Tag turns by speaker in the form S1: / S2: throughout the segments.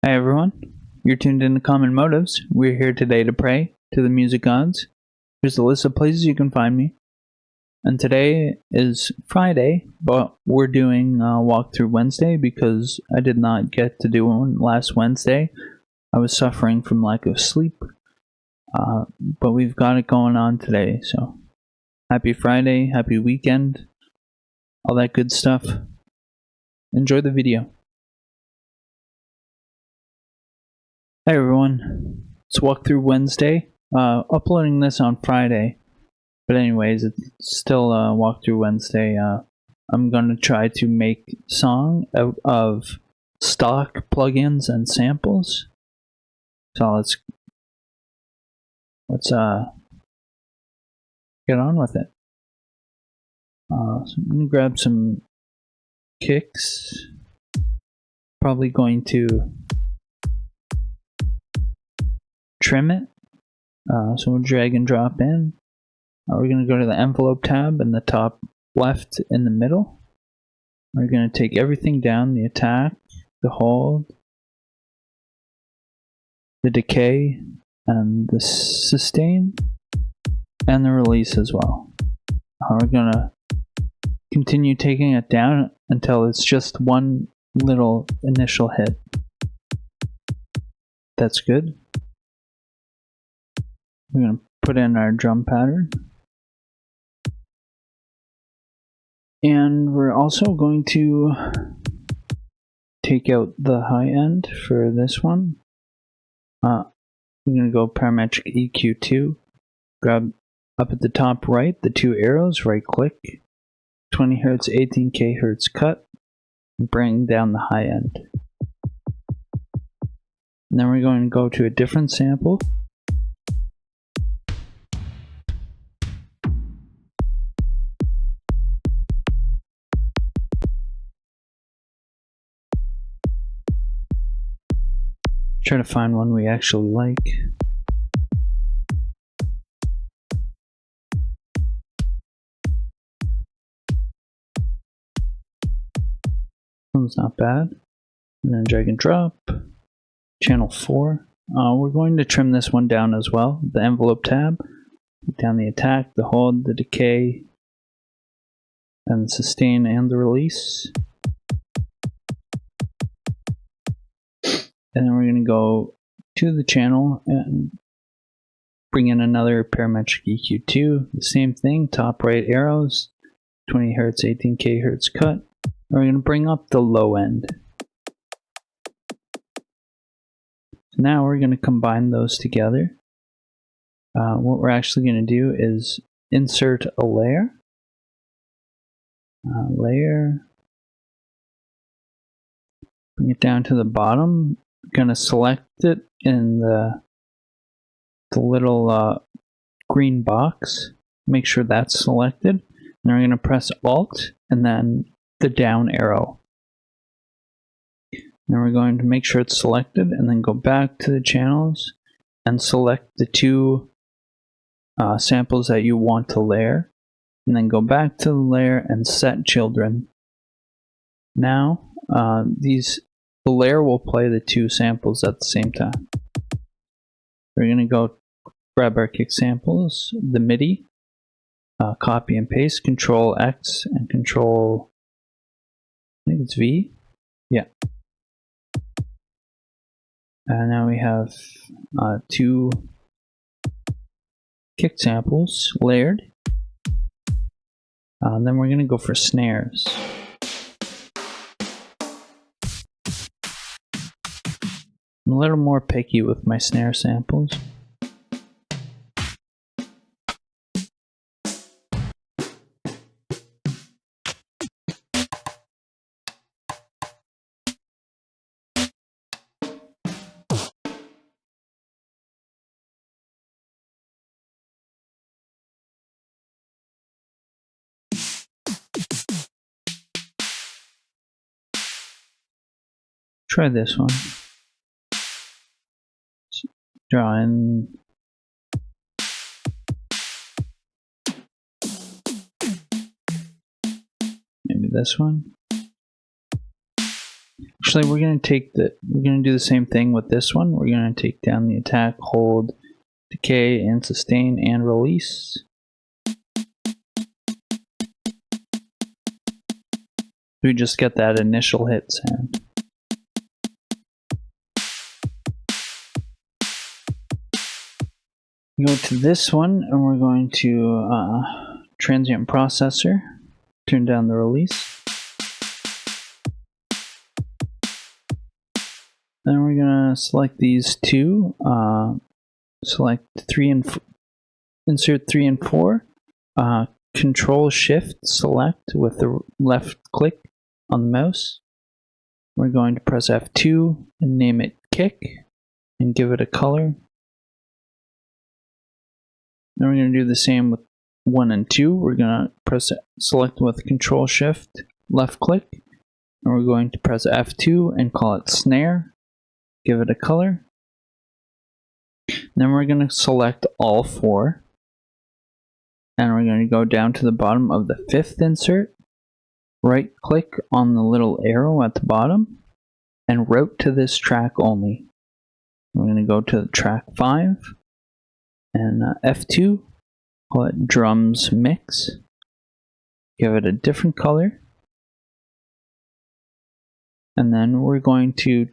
S1: Hi everyone, you're tuned in to Common Motives. We're here today to pray to the music gods. Here's a list of places you can find me. And today is Friday, but we're doing a walkthrough Wednesday because I did not get to do one last Wednesday. I was suffering from lack of sleep, but we've got it going on today. So happy Friday, happy weekend, all that good stuff. Enjoy the video. Hey everyone, it's Walkthrough Wednesday. Uploading this on Friday, but anyways, it's still Walkthrough Wednesday. I'm gonna try to make song out of stock plugins and samples. So let's get on with it. So I'm gonna grab some kicks. Probably going to trim it. So we'll drag and drop in. We're going to go to the envelope tab in the top left in the middle. We're going to take everything down, the attack, the hold, the decay, and the sustain, and the release as well. We're going to continue taking it down until it's just one little initial hit. That's good. We're going to put in our drum pattern. And we're also going to take out the high end for this one. We're going to go parametric EQ2. Grab up at the top right the two arrows, right click, 20 Hz, 18K Hz cut, and bring down the high end. And then we're going to go to a different sample. Try to find one we actually like. One's not bad. And then drag and drop. Channel 4. We're going to trim this one down as well. The envelope tab. Down the attack, the hold, the decay, and the sustain and the release. And then we're going to go to the channel and bring in another parametric EQ2. The same thing, top right arrows, 20 Hz, 18K Hz cut. And we're going to bring up the low end. Now we're going to combine those together. What we're actually going to do is insert a layer. Bring it down to the bottom. Going to select it in the little green box. Make sure that's selected. And then we're going to press Alt and then the down arrow. Then we're going to make sure it's selected and then go back to the channels and select the two samples that you want to layer. And then go back to the layer and set children. Now the layer will play the two samples at the same time. We're going to go grab our kick samples, the MIDI, copy and paste, Control X and Control, I think it's V, yeah. And now we have two kick samples layered. Then we're going to go for snares. I'm a little more picky with my snare samples. Try this one. Draw in maybe this one. Actually, we're going to do the same thing with this one. We're going to take down the attack, hold, decay, and sustain, and release. We just get that initial hit sound. We go to this one, and we're going to transient processor, turn down the release. Then we're gonna select these two. Select insert 3 and 4. Control Shift select with the left click on the mouse. We're going to press F2 and name it kick and give it a color. Then we're going to do the same with 1 and 2. We're going to select with Control Shift left click, and we're going to press F2 and call it snare. Give it a color. Then we're going to select all 4, and we're going to go down to the bottom of the 5th insert, right click on the little arrow at the bottom, and route to this track only. We're going to go to track 5, and F2, call it drums mix, give it a different color, and then we're going to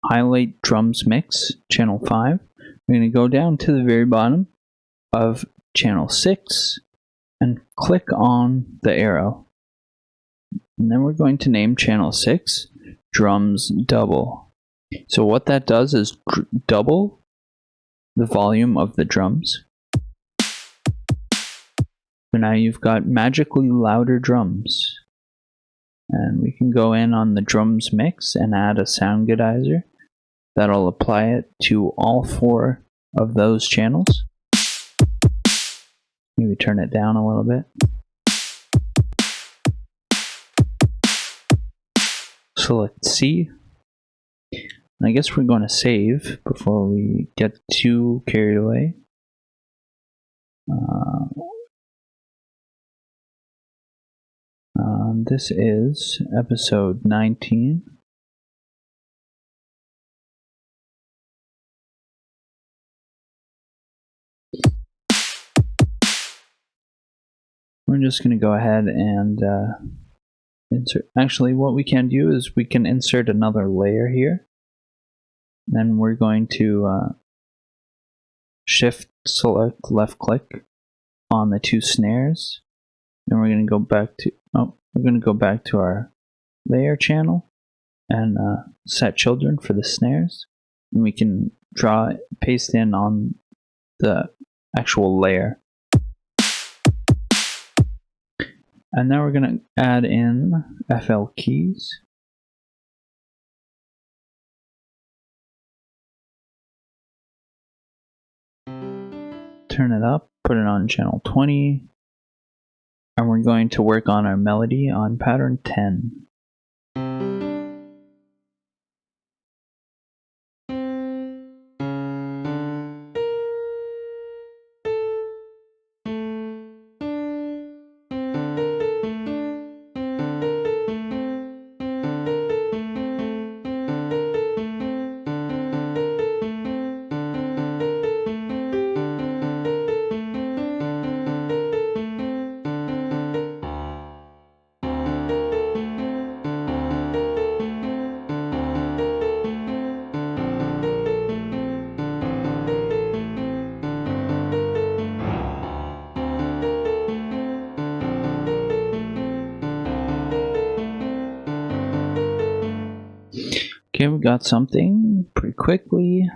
S1: highlight drums mix, channel 5. We're going to go down to the very bottom of channel 6 and click on the arrow. And then we're going to name channel 6 drums double. So what that does is double the volume of the drums. So now you've got magically louder drums. And we can go in on the drums mix and add a sound goodizer. That'll apply it to all 4 of those channels. Maybe turn it down a little bit. Select C. And I guess we're going to save before we get too carried away. This is episode 19. We're just going to go ahead and insert. Actually, what we can do is we can insert another layer here. Then we're going to shift select left click on the 2 snares. Then we're going to go back to our layer channel and set children for the snares. And we can paste in on the actual layer. And now we're going to add in FL keys. Turn it up, put it on channel 20, and we're going to work on our melody on pattern 10. Okay, we got something pretty quickly.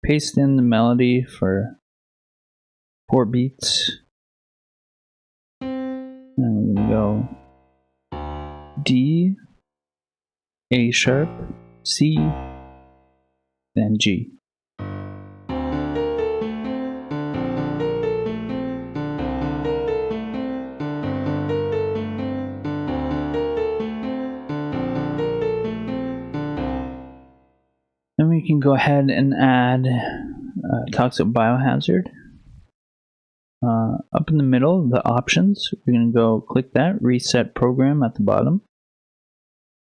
S1: Paste in the melody for 4 beats. And we're going to go D, A sharp, C, then G. Then we can go ahead and add Toxic Biohazard. Up in the middle, the options, we're going to go click that, reset program at the bottom.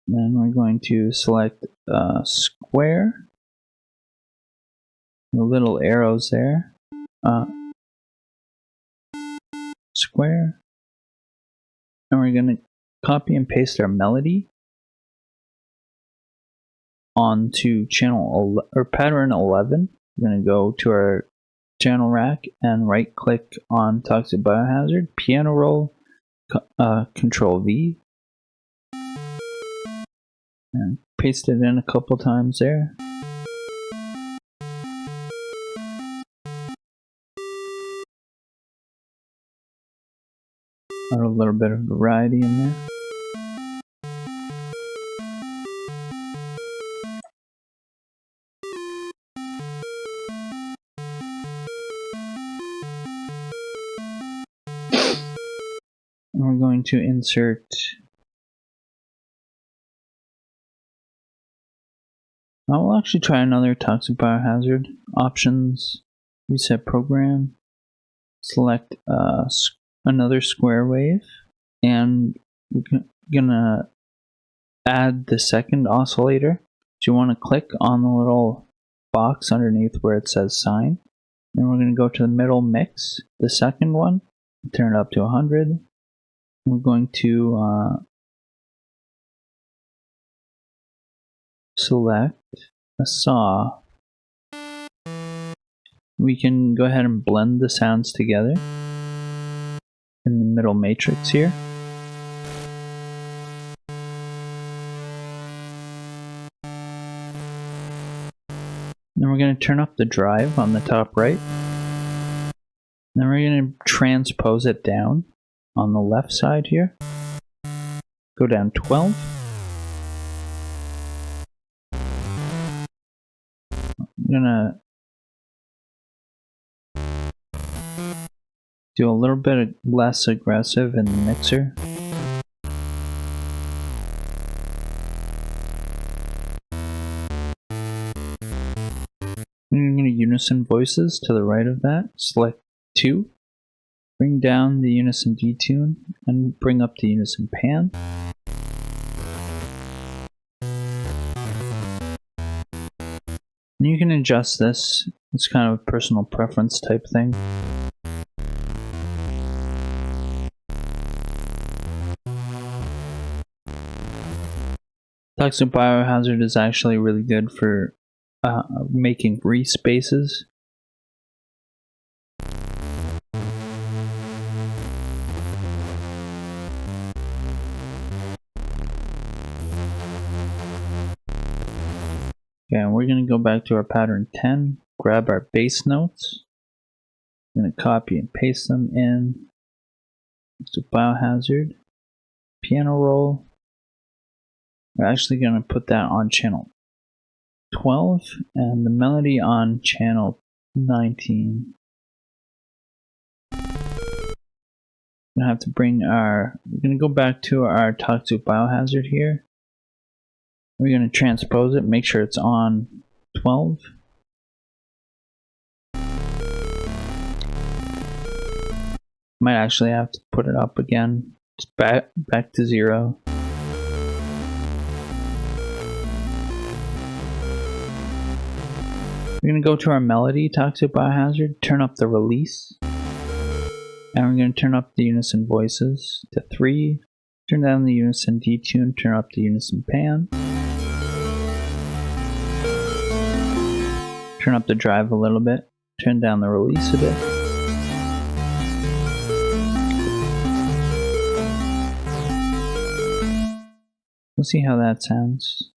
S1: Then we're going to select a square, the little arrows there, square, and we're going to copy and paste our melody onto channel or pattern 11. We're going to go to our channel rack and right click on Toxic Biohazard, piano roll, Control V, and paste it in a couple times there. Add a little bit of variety in there. And we're going to insert I'll actually try another Toxic Biohazard. Options, reset program, select another square wave, and we're gonna add the second oscillator. So you want to click on the little box underneath where it says sine. Then we're going to go to the middle mix, the second one, turn it up to 100. We're going to select a saw. We can go ahead and blend the sounds together in the middle matrix here. Then we're going to turn up the drive on the top right. Then we're going to transpose it down on the left side here. Go down 12. I'm gonna do a little bit less aggressive in the mixer. I'm going to unison voices to the right of that. Select 2. Bring down the unison detune and bring up the unison pan. And you can adjust this. It's kind of a personal preference type thing. Toxic Biohazard is actually really good for making free spaces. Okay, and we're going to go back to our pattern 10, grab our bass notes. I'm going to copy and paste them in to Biohazard, piano roll. We're actually going to put that on channel 12 and the melody on channel 19. We're going to have to bring we're going to go back to our Toxic Biohazard here. We're going to transpose it, make sure it's on 12. Might actually have to put it up again. It's back to 0. We're going to go to our melody, Toxic Biohazard, turn up the release. And we're going to turn up the unison voices to 3. Turn down the unison detune, turn up the unison pan. Turn up the drive a little bit, turn down the release a bit. We'll see how that sounds.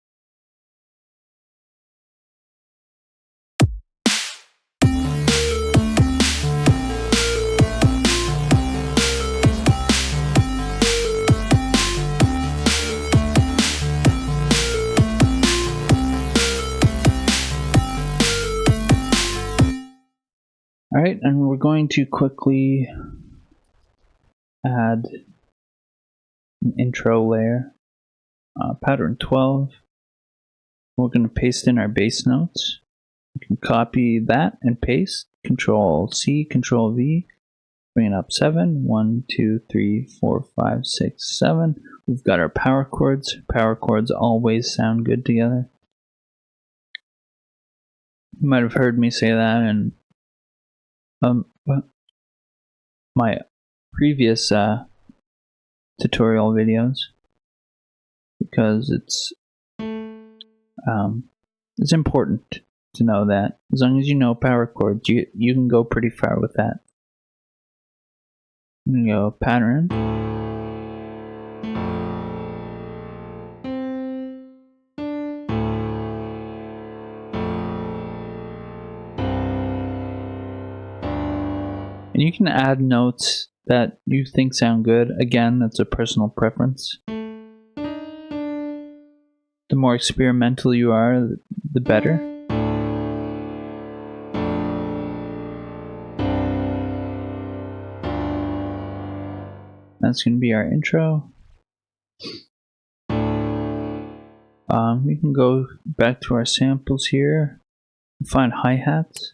S1: Alright, and we're going to quickly add an intro layer. Pattern 12. We're going to paste in our bass notes. You can copy that and paste. Control C, Control V. Bring it up 7. 1, 2, 3, 4, 5, 6, 7. We've got our power chords. Power chords always sound good together. You might have heard me say that in my previous tutorial videos, because it's important to know that. As long as you know power chords, you can go pretty far with that. I'm gonna go pattern. And you can add notes that you think sound good. Again, that's a personal preference. The more experimental you are, the better. That's going to be our intro. We can go back to our samples here and find hi-hats.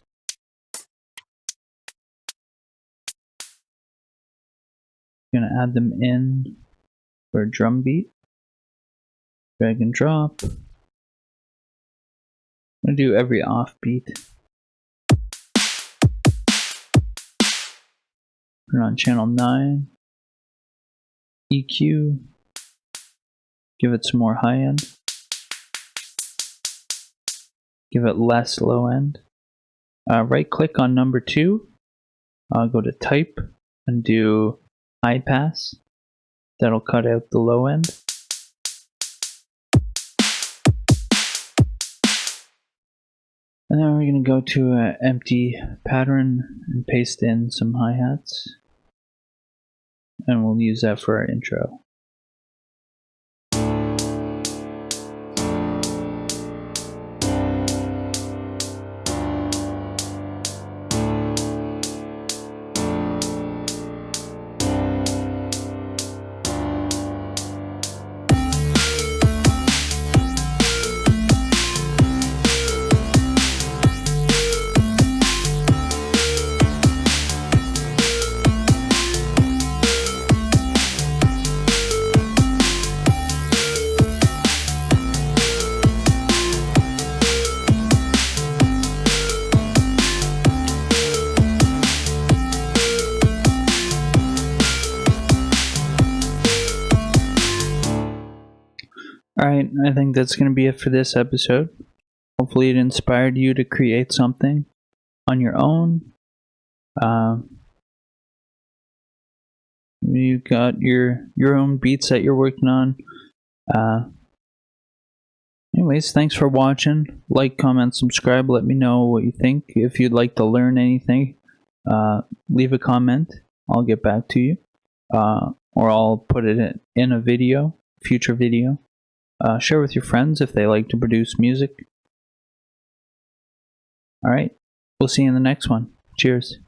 S1: Gonna add them in for a drum beat. Drag and drop. I'm gonna do every offbeat. Put it on channel 9. EQ. Give it some more high end. Give it less low end. Right click on number 2. Go to type and do high pass. That'll cut out the low end. And then we're going to go to an empty pattern and paste in some hi-hats. And we'll use that for our intro. Alright, I think that's going to be it for this episode. Hopefully it inspired you to create something on your own. You've got your own beats that you're working on. Anyways, thanks for watching. Like, comment, subscribe. Let me know what you think. If you'd like to learn anything, leave a comment. I'll get back to you. Or I'll put it in a video, future video. Share with your friends if they like to produce music. Alright, we'll see you in the next one. Cheers.